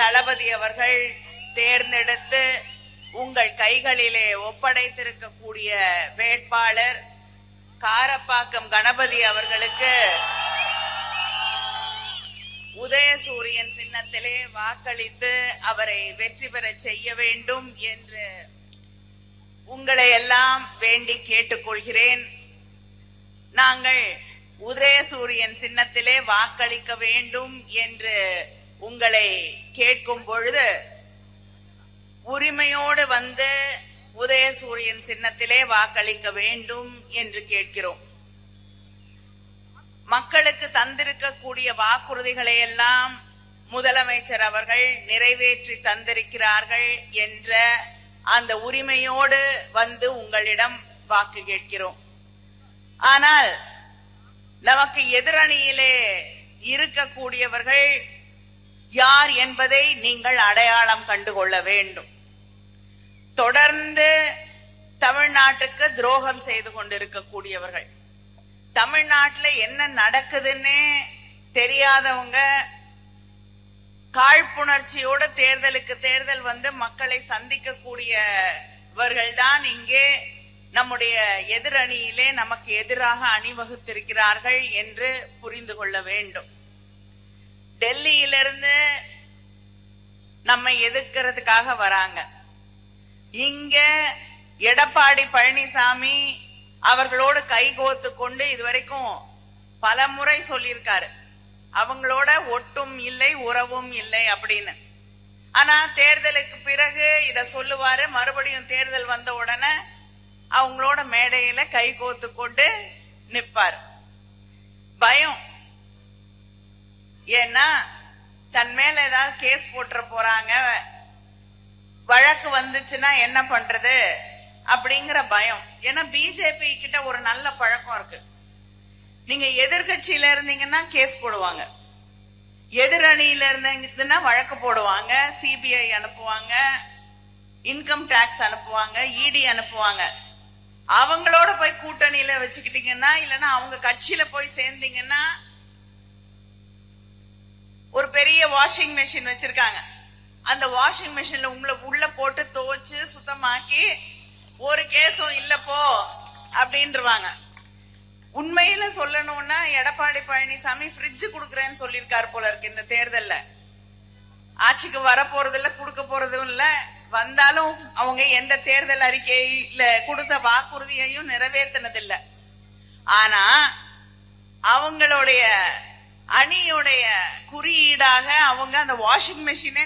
தளபதி அவர்கள் தேர்ந்தெடுத்து உங்கள் கைகளிலே ஒப்படைத்திருக்கக்கூடிய வேட்பாளர் காரப்பாக்கம் கணபதி அவர்களுக்கு உதயசூரியன் சின்னத்திலே வாக்களித்து அவரை வெற்றி பெற செய்ய வேண்டும் என்று உங்களை எல்லாம் வேண்டி கேட்டுக்கொள்கிறேன். நாங்கள் உதயசூரியன் சின்னத்திலே வாக்களிக்க வேண்டும் என்று உங்களை கேட்கும் பொழுது உரிமையோடு வந்து உதயசூரியன் சின்னத்திலே வாக்களிக்க வேண்டும் என்று கேட்கிறோம். மக்களுக்கு தந்திருக்கக்கூடிய வாக்குறுதிகளை எல்லாம் முதலமைச்சர் அவர்கள் நிறைவேற்றி தந்திருக்கிறார்கள் என்ற அந்த உரிமையோடு வந்து உங்களிடம் வாக்கு கேட்கிறோம். ஆனால் நமக்கு எதிரணியிலே இருக்கக்கூடியவர்கள் யார் என்பதை நீங்கள் அடையாளம் கண்டுகொள்ள வேண்டும். தொடர்ந்து தமிழ்நாட்டுக்கு துரோகம் செய்து கொண்டிருக்கக்கூடியவர்கள், தமிழ்நாட்டில் என்ன நடக்குதுன்னு தெரியாதவங்க, காழ்ப்புணர்ச்சியோட தேர்தலுக்கு தேர்தல் வந்து மக்களை சந்திக்கக்கூடியவர்கள் தான் இங்கே நம்முடைய எதிரணியிலே நமக்கு எதிராக அணிவகுத்திருக்கிறார்கள் என்று புரிந்து கொள்ள வேண்டும். டெல்லியிலிருந்து நம்மை எதிர்க்கிறதுக்காக வராங்க. இங்க எடப்பாடி பழனிசாமி அவர்களோடு கைகோத்து கொண்டு இதுவரைக்கும் பல முறை சொல்லியிருக்காரு, அவங்களோட ஒட்டும் இல்லை உறவும் இல்லை அப்படின்னு. ஆனா தேர்தலுக்கு பிறகு இத சொல்லுவாரு, மறுபடியும் தேர்தல் வந்த உடனே அவங்களோட மேடையில கைகோத்து கொண்டு நிற்பார். பயம். ஏன்னா தன் மேல ஏதாவது கேஸ் போட்டுற போறாங்க, வழக்கு வந்துச்சுன்னா என்ன பண்றது அப்படிங்கிற பயம். ஏன்னா பிஜேபி கிட்ட ஒரு நல்ல பழக்கம் இருக்கு, நீங்க எதிர்கட்சியில இருந்தீங்கன்னா கேஸ் போடுவாங்க, எதிரணியில இருந்தீங்கன்னா வழக்கு போடுவாங்க, சிபிஐ அனுப்புவாங்க, இன்கம் டாக்ஸ் அனுப்புவாங்க, இடி அனுப்புவாங்க. அவங்களோட போய் கூட்டணியில வச்சுக்கிட்டீங்கன்னா, இல்லைன்னா அவங்க கட்சியில போய் சேர்ந்தீங்கன்னா, ஒரு பெரிய வாஷிங் மெஷின் வச்சிருக்காங்க, அந்த வாஷிங் மெஷின்ல உங்களை உள்ள போட்டு துவைச்சு சுத்தமாக்கி ஒரு கேஸும் இல்ல போ அப்படின்றாங்க. உண்மையில சொல்லணும்னா எடப்பாடி பழனிசாமி ஃப்ரிட்ஜ் கொடுக்கறேன்னு சொல்லியிருக்காரு போல இருக்கு. இந்த தேர்தல்ல ஆட்சிக்கு வர போறது இல்ல, கொடுக்க போறதும் இல்ல. வந்தாலும் அவங்க எந்த தேர்தல் அறிக்கையில கொடுத்த வாக்குறுதியையும் நிறைவேற்றினதில்லை. ஆனா அவங்களுடைய அணியுடைய குறியீடாக அவங்க அந்த வாஷிங் மெஷினை